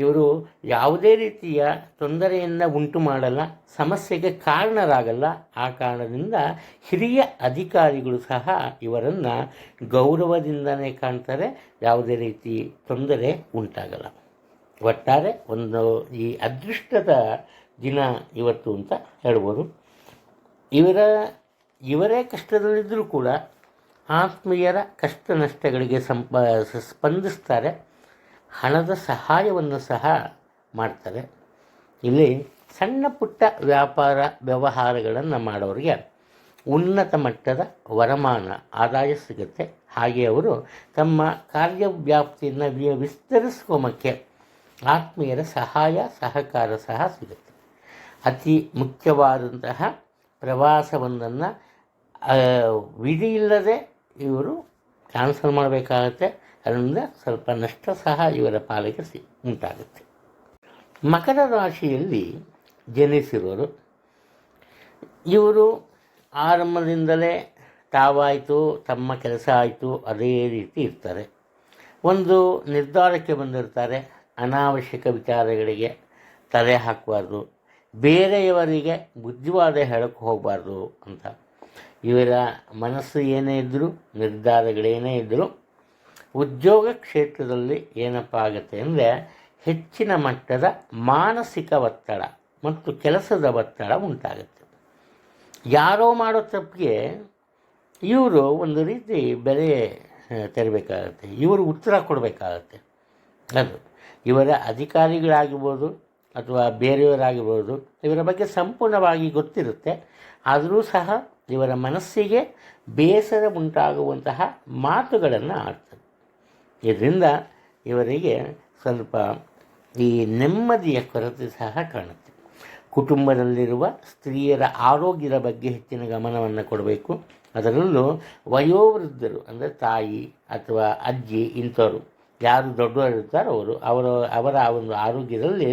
ಇವರು ಯಾವುದೇ ರೀತಿಯ ತೊಂದರೆಯನ್ನು ಉಂಟು ಮಾಡಲ್ಲ, ಸಮಸ್ಯೆಗೆ ಕಾರಣರಾಗಲ್ಲ. ಆ ಕಾರಣದಿಂದ ಹಿರಿಯ ಅಧಿಕಾರಿಗಳು ಸಹ ಇವರನ್ನು ಗೌರವದಿಂದಲೇ ಕಾಣ್ತಾರೆ, ಯಾವುದೇ ರೀತಿ ತೊಂದರೆ ಉಂಟಾಗಲ್ಲ. ಒಟ್ಟಾರೆ ಒಂದು ಈ ಅದೃಷ್ಟದ ದಿನ ಇವತ್ತು ಅಂತ ಹೇಳ್ಬೋದು. ಇವರೇ ಕಷ್ಟದಲ್ಲಿದ್ದರೂ ಕೂಡ ಆತ್ಮೀಯರ ಕಷ್ಟ ನಷ್ಟಗಳಿಗೆ ಸ್ಪಂದಿಸ್ತಾರೆ, ಹಣದ ಸಹಾಯವನ್ನು ಸಹ ಮಾಡ್ತಾರೆ. ಇಲ್ಲಿ ಸಣ್ಣ ಪುಟ್ಟ ವ್ಯವಹಾರಗಳನ್ನು ಮಾಡೋರಿಗೆ ಉನ್ನತ ಮಟ್ಟದ ವರಮಾನ ಆದಾಯ ಸಿಗುತ್ತೆ. ಹಾಗೆ ಅವರು ತಮ್ಮ ಕಾರ್ಯವ್ಯಾಪ್ತಿಯನ್ನು ವಿಸ್ತರಿಸ್ಕೋಮಕ್ಕೆ ಆತ್ಮೀಯರ ಸಹಾಯ ಸಹಕಾರ ಸಹ ಸಿಗುತ್ತೆ. ಅತಿ ಮುಖ್ಯವಾದಂತಹ ಪ್ರವಾಸವೊಂದನ್ನು ವಿಧಿಯಿಲ್ಲದೆ ಇವರು ಕ್ಯಾನ್ಸಲ್ ಮಾಡಬೇಕಾಗತ್ತೆ. ಅದರಿಂದ ಸ್ವಲ್ಪ ನಷ್ಟ ಸಹ ಇವರ ಪಾಲಿಗೆ ಉಂಟಾಗುತ್ತೆ. ಮಕರ ರಾಶಿಯಲ್ಲಿ ಜನಿಸಿರೋರು ಇವರು ಆರಂಭದಿಂದಲೇ ತಾವಾಯಿತು, ತಮ್ಮ ಕೆಲಸ ಆಯಿತು, ಅದೇ ರೀತಿ ಇರ್ತಾರೆ. ಒಂದು ನಿರ್ಧಾರಕ್ಕೆ ಬಂದಿರ್ತಾರೆ, ಅನಾವಶ್ಯಕ ವಿಚಾರಗಳಿಗೆ ತಲೆ ಹಾಕಬಾರ್ದು, ಬೇರೆಯವರಿಗೆ ಬುದ್ಧಿವಾದ ಹೇಳಕ್ಕೆ ಹೋಗಬಾರ್ದು ಅಂತ. ಇವರ ಮನಸ್ಸು ಏನೇ ಇದ್ದರೂ, ನಿರ್ಧಾರಗಳೇನೇ ಇದ್ದರೂ, ಉದ್ಯೋಗ ಕ್ಷೇತ್ರದಲ್ಲಿ ಏನಪ್ಪ ಆಗುತ್ತೆ ಅಂದರೆ ಹೆಚ್ಚಿನ ಮಟ್ಟದ ಮಾನಸಿಕ ಒತ್ತಡ ಮತ್ತು ಕೆಲಸದ ಒತ್ತಡ ಉಂಟಾಗುತ್ತೆ. ಯಾರೋ ಮಾಡೋ ತಪ್ಪಿಗೆ ಇವರು ಒಂದು ರೀತಿ ಬೆಲೆ ತೆರಬೇಕಾಗತ್ತೆ, ಇವರು ಉತ್ತರ ಕೊಡಬೇಕಾಗತ್ತೆ. ಅದು ಇವರ ಅಧಿಕಾರಿಗಳಾಗಿರ್ಬೋದು ಅಥವಾ ಬೇರೆಯವರಾಗಿರ್ಬೋದು, ಇವರ ಬಗ್ಗೆ ಸಂಪೂರ್ಣವಾಗಿ ಗೊತ್ತಿರುತ್ತೆ. ಆದರೂ ಸಹ ಇವರ ಮನಸ್ಸಿಗೆ ಬೇಸರ ಉಂಟಾಗುವಂತಹ ಮಾತುಗಳನ್ನು ಆಡ್ತಾರೆ. ಇದರಿಂದ ಇವರಿಗೆ ಸ್ವಲ್ಪ ಈ ನೆಮ್ಮದಿಯ ಕೊರತೆ ಸಹ ಕಾಣುತ್ತೆ. ಕುಟುಂಬದಲ್ಲಿರುವ ಸ್ತ್ರೀಯರ ಆರೋಗ್ಯದ ಬಗ್ಗೆ ಹೆಚ್ಚಿನ ಗಮನವನ್ನು ಕೊಡಬೇಕು. ಅದರಲ್ಲೂ ವಯೋವೃದ್ಧರು ಅಂದರೆ ತಾಯಿ ಅಥವಾ ಅಜ್ಜಿ ಇಂಥವರು ಯಾರು ದೊಡ್ಡವರಿರ್ತಾರೋ ಅವರ ಒಂದು ಆರೋಗ್ಯದಲ್ಲಿ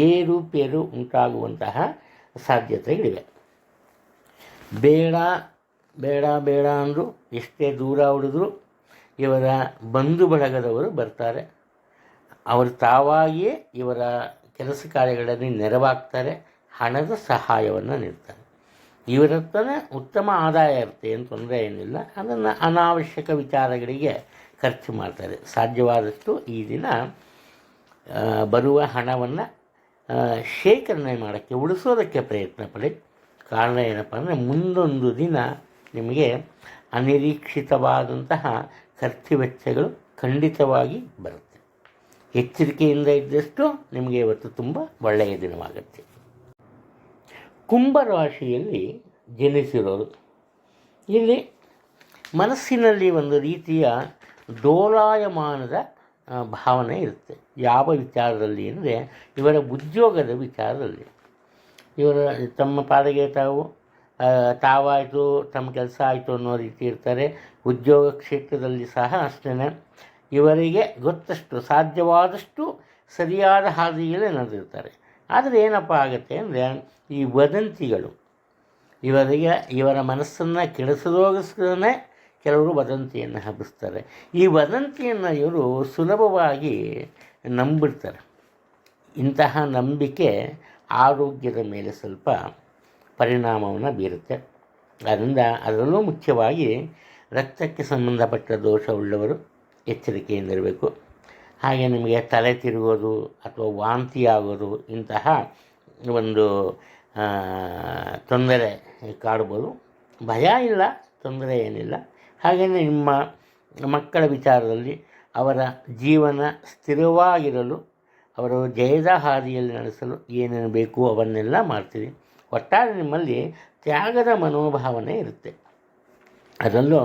ಏರುಪೇರು ಉಂಟಾಗುವಂತಹ ಸಾಧ್ಯತೆಗಳಿವೆ. ಬೇಡ ಬೇಡ ಬೇಡ ಅಂದರೂ ಎಷ್ಟೇ ದೂರ ಉಳಿದ್ರು ಇವರ ಬಂಧು ಬಳಗದವರು ಬರ್ತಾರೆ. ಅವರು ತಾವಾಗಿಯೇ ಇವರ ಕೆಲಸ ಕಾರ್ಯಗಳಲ್ಲಿ ನೆರವಾಗ್ತಾರೆ, ಹಣದ ಸಹಾಯವನ್ನು ನೀಡ್ತಾರೆ. ಇವರ ಹತ್ರನೇ ಉತ್ತಮ ಆದಾಯ ಇರುತ್ತೆ, ಏನು ತೊಂದರೆ ಏನಿಲ್ಲ. ಅದನ್ನು ಅನಾವಶ್ಯಕ ವಿಚಾರಗಳಿಗೆ ಖರ್ಚು ಮಾಡ್ತಾರೆ. ಸಾಧ್ಯವಾದಷ್ಟು ಈ ದಿನ ಬರುವ ಹಣವನ್ನು ಶೇಖರಣೆ ಮಾಡೋಕ್ಕೆ, ಉಳಿಸೋದಕ್ಕೆ ಪ್ರಯತ್ನ ಪಡಿ. ಕಾರಣ ಏನಪ್ಪ ಅಂದರೆ ಮುಂದೊಂದು ದಿನ ನಿಮಗೆ ಅನಿರೀಕ್ಷಿತವಾದಂತಹ ಖರ್ಚು ವೆಚ್ಚಗಳು ಖಂಡಿತವಾಗಿ ಬರುತ್ತೆ. ಎಚ್ಚರಿಕೆಯಿಂದ ಇದ್ದಷ್ಟು ನಿಮಗೆ ಇವತ್ತು ತುಂಬ ಒಳ್ಳೆಯ ದಿನವಾಗುತ್ತೆ. ಕುಂಭರಾಶಿಯಲ್ಲಿ ಜನಿಸಿರೋರು ಇಲ್ಲಿ ಮನಸ್ಸಿನಲ್ಲಿ ಒಂದು ರೀತಿಯ ಡೋಲಾಯಮಾನದ ಭಾವನೆ ಇರುತ್ತೆ. ಯಾವ ವಿಚಾರದಲ್ಲಿ ಅಂದರೆ ಇವರ ಉದ್ಯೋಗದ ವಿಚಾರದಲ್ಲಿ. ಇವರ ತಮ್ಮ ಪಾಡಿಗೆ ತಾವಾಯಿತು, ತಮ್ಮ ಕೆಲಸ ಆಯಿತು ಅನ್ನೋ ರೀತಿ ಇರ್ತಾರೆ. ಉದ್ಯೋಗ ಕ್ಷೇತ್ರದಲ್ಲಿ ಸಹ ಅಷ್ಟೇ. ಇವರಿಗೆ ಗೊತ್ತಷ್ಟು ಸಾಧ್ಯವಾದಷ್ಟು ಸರಿಯಾದ ಹಾದಿಯಲ್ಲೇ ನಡೆದಿರ್ತಾರೆ. ಆದರೆ ಏನಪ್ಪ ಆಗುತ್ತೆ ಅಂದರೆ ಈ ವದಂತಿಗಳು ಇವರ ಮನಸ್ಸನ್ನು ಕೆಡಿಸೋಗೋಸ್ಕರನೇ ಕೆಲವರು ವದಂತಿಯನ್ನು ಹಬ್ಬಿಸ್ತಾರೆ. ಈ ವದಂತಿಯನ್ನು ಇವರು ಸುಲಭವಾಗಿ ನಂಬಿಡ್ತಾರೆ. ಇಂತಹ ನಂಬಿಕೆ ಆರೋಗ್ಯದ ಮೇಲೆ ಸ್ವಲ್ಪ ಪರಿಣಾಮವನ್ನು ಬೀರುತ್ತೆ. ಆದ್ದರಿಂದ ಅದರಲ್ಲೂ ಮುಖ್ಯವಾಗಿ ರಕ್ತಕ್ಕೆ ಸಂಬಂಧಪಟ್ಟ ದೋಷವುಳ್ಳವರು ಎಚ್ಚರಿಕೆಯಿಂದಿರಬೇಕು. ಹಾಗೆ ನಿಮಗೆ ತಲೆ ತಿರುಗೋದು ಅಥವಾ ವಾಂತಿ ಆಗೋದು ಇಂತಹ ಒಂದು ತೊಂದರೆ ಕಾಡ್ಬೋದು. ಭಯ ಇಲ್ಲ, ತೊಂದರೆ ಏನಿಲ್ಲ. ಹಾಗೆಯೇ ನಿಮ್ಮ ಮಕ್ಕಳ ವಿಚಾರದಲ್ಲಿ ಅವರ ಜೀವನ ಸ್ಥಿರವಾಗಿರಲು, ಅವರು ಜಯದ ಹಾದಿಯಲ್ಲಿ ನಡೆಸಲು ಏನೇನು ಬೇಕು ಅವನ್ನೆಲ್ಲ ಮಾಡ್ತೀರಿ. ಒಟ್ಟಾರೆ ನಿಮ್ಮಲ್ಲಿ ತ್ಯಾಗದ ಮನೋಭಾವನೆ ಇರುತ್ತೆ. ಅದರಲ್ಲೂ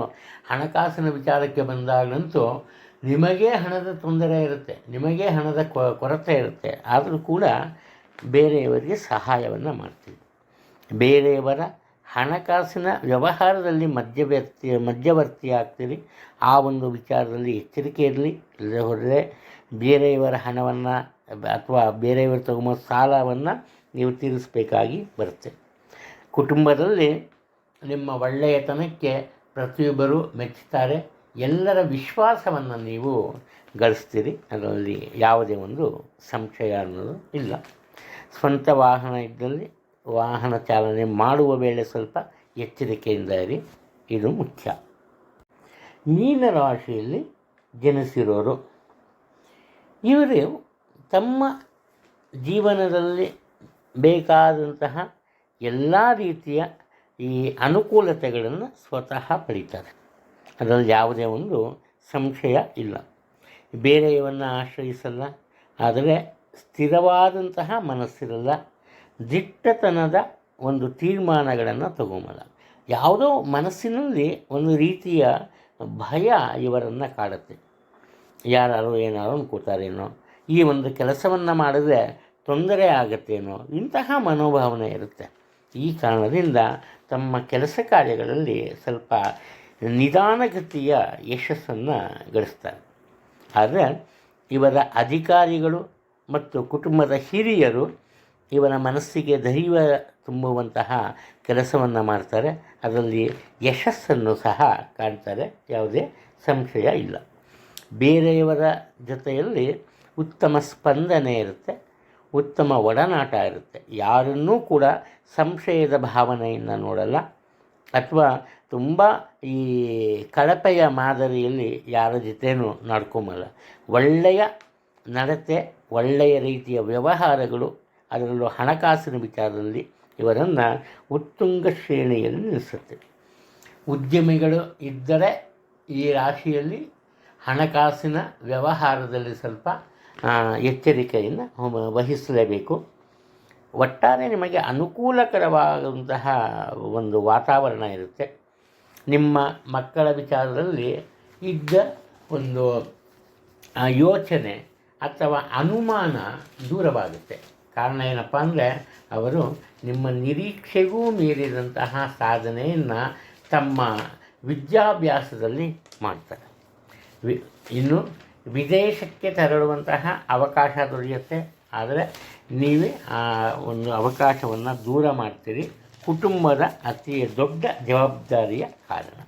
ಹಣಕಾಸಿನ ವಿಚಾರಕ್ಕೆ ಬಂದಾಗಲಂತೂ ನಿಮಗೇ ಹಣದ ತೊಂದರೆ ಇರುತ್ತೆ, ನಿಮಗೇ ಹಣದ ಕೊರತೆ ಇರುತ್ತೆ. ಆದರೂ ಕೂಡ ಬೇರೆಯವರಿಗೆ ಸಹಾಯವನ್ನು ಮಾಡ್ತೀವಿ. ಬೇರೆಯವರ ಹಣಕಾಸಿನ ವ್ಯವಹಾರದಲ್ಲಿ ಮಧ್ಯವರ್ತಿ ಆಗ್ತೀರಿ. ಆ ಒಂದು ವಿಚಾರದಲ್ಲಿ ಎಚ್ಚರಿಕೆ ಇರಲಿ. ಇಲ್ಲದೆ ಹೋದರೆ ಬೇರೆಯವರ ಹಣವನ್ನು ಅಥವಾ ಬೇರೆಯವರು ತಗೊಂಬ ಸಾಲವನ್ನು ನೀವು ತೀರಿಸಬೇಕಾಗಿ ಬರುತ್ತೆ. ಕುಟುಂಬದಲ್ಲಿ ನಿಮ್ಮ ಒಳ್ಳೆಯತನಕ್ಕೆ ಪ್ರತಿಯೊಬ್ಬರು ಮೆಚ್ಚುತ್ತಾರೆ. ಎಲ್ಲರ ವಿಶ್ವಾಸವನ್ನು ನೀವು ಗಳಿಸ್ತೀರಿ. ಅದರಲ್ಲಿ ಯಾವುದೇ ಒಂದು ಸಂಶಯ ಅನ್ನೋದು ಇಲ್ಲ. ಸ್ವಂತ ವಾಹನ ಇದ್ದಲ್ಲಿ ವಾಹನ ಚಾಲನೆ ಮಾಡುವ ವೇಳೆ ಸ್ವಲ್ಪ ಎಚ್ಚರಿಕೆಯಿಂದ ಇರಿ, ಇದು ಮುಖ್ಯ. ಮೀನರಾಶಿಯಲ್ಲಿ ಜನಿಸಿರೋರು ಇವರು ತಮ್ಮ ಜೀವನದಲ್ಲಿ ಬೇಕಾದಂತಹ ಎಲ್ಲ ರೀತಿಯ ಈ ಅನುಕೂಲತೆಗಳನ್ನು ಸ್ವತಃ ಪಡೀತಾರೆ. ಅದರಲ್ಲಿ ಯಾವುದೇ ಒಂದು ಸಂಶಯ ಇಲ್ಲ. ಬೇರೆಯವನ್ನು ಆಶ್ರಯಿಸಲ್ಲ, ಆದರೆ ಸ್ಥಿರವಾದಂತಹ ಮನಸ್ಸಿರಲ್ಲ. ದಿಟ್ಟತನದ ಒಂದು ತೀರ್ಮಾನಗಳನ್ನು ತಗೊಂಬಲ್ಲ. ಯಾವುದೋ ಮನಸ್ಸಿನಲ್ಲಿ ಒಂದು ರೀತಿಯ ಭಯ ಇವರನ್ನು ಕಾಡುತ್ತೆ. ಯಾರು ಏನಾರು ಅನ್ಕೋತಾರೇನೋ, ಈ ಒಂದು ಕೆಲಸವನ್ನು ಮಾಡಿದ್ರೆ ತೊಂದರೆ ಆಗುತ್ತೇನೋ, ಇಂತಹ ಮನೋಭಾವನೆ ಇರುತ್ತೆ. ಈ ಕಾರಣದಿಂದ ತಮ್ಮ ಕೆಲಸ ಕಾರ್ಯಗಳಲ್ಲಿ ಸ್ವಲ್ಪ ನಿಧಾನಗತಿಯ ಯಶಸ್ಸನ್ನು ಗಳಿಸ್ತಾರೆ. ಆದರೆ ಇವರ ಅಧಿಕಾರಿಗಳು ಮತ್ತು ಕುಟುಂಬದ ಹಿರಿಯರು ಇವರ ಮನಸ್ಸಿಗೆ ಧೈರ್ಯ ತುಂಬುವಂತಹ ಕೆಲಸವನ್ನು ಮಾಡ್ತಾರೆ. ಅದರಲ್ಲಿ ಯಶಸ್ಸನ್ನು ಸಹ ಕಾಣ್ತಾರೆ, ಯಾವುದೇ ಸಂಶಯ ಇಲ್ಲ. ಬೇರೆಯವರ ಜೊತೆಯಲ್ಲಿ ಉತ್ತಮ ಸ್ಪಂದನೆ ಇರುತ್ತೆ, ಉತ್ತಮ ಒಡನಾಟ ಇರುತ್ತೆ. ಯಾರನ್ನೂ ಕೂಡ ಸಂಶಯದ ಭಾವನೆಯನ್ನು ನೋಡಲ್ಲ, ಅಥವಾ ತುಂಬ ಈ ಕಳಪೆಯ ಮಾದರಿಯಲ್ಲಿ ಯಾರ ಜೊತೆಯೂ ನಡ್ಕೊಂಬಲ್ಲ. ಒಳ್ಳೆಯ ನಡತೆ, ಒಳ್ಳೆಯ ರೀತಿಯ ವ್ಯವಹಾರಗಳು, ಅದರಲ್ಲೂ ಹಣಕಾಸಿನ ವಿಚಾರದಲ್ಲಿ ಇವರನ್ನು ಉತ್ತುಂಗ ಶ್ರೇಣಿಯಲ್ಲಿ ನಿಲ್ಲಿಸುತ್ತೆ. ಉದ್ಯಮಿಗಳು ಇದ್ದರೆ ಈ ರಾಶಿಯಲ್ಲಿ ಹಣಕಾಸಿನ ವ್ಯವಹಾರದಲ್ಲಿ ಸ್ವಲ್ಪ ಎಚ್ಚರಿಕೆಯನ್ನು ವಹಿಸಲೇಬೇಕು. ಒಟ್ಟಾರೆ ನಿಮಗೆ ಅನುಕೂಲಕರವಾದಂತಹ ಒಂದು ವಾತಾವರಣ ಇರುತ್ತೆ. ನಿಮ್ಮ ಮಕ್ಕಳ ವಿಚಾರದಲ್ಲಿ ಇದ್ದ ಒಂದು ಯೋಚನೆ ಅಥವಾ ಅನುಮಾನ ದೂರವಾಗುತ್ತೆ. ಕಾರಣ ಏನಪ್ಪ ಅಂದರೆ, ಅವರು ನಿಮ್ಮ ನಿರೀಕ್ಷೆಗೂ ಮೀರಿದಂತಹ ಸಾಧನೆಯನ್ನು ತಮ್ಮ ವಿದ್ಯಾಭ್ಯಾಸದಲ್ಲಿ ಮಾಡ್ತಾರೆ. ಇನ್ನು ವಿದೇಶಕ್ಕೆ ತೆರಳುವಂತಹ ಅವಕಾಶ ದೊರೆಯುತ್ತೆ, ಆದರೆ ನೀವೇ ಆ ಒಂದು ಅವಕಾಶವನ್ನು ದೂರ ಮಾಡ್ತೀರಿ, ಕುಟುಂಬದ ಅತಿ ದೊಡ್ಡ ಜವಾಬ್ದಾರಿಯ ಕಾರಣ.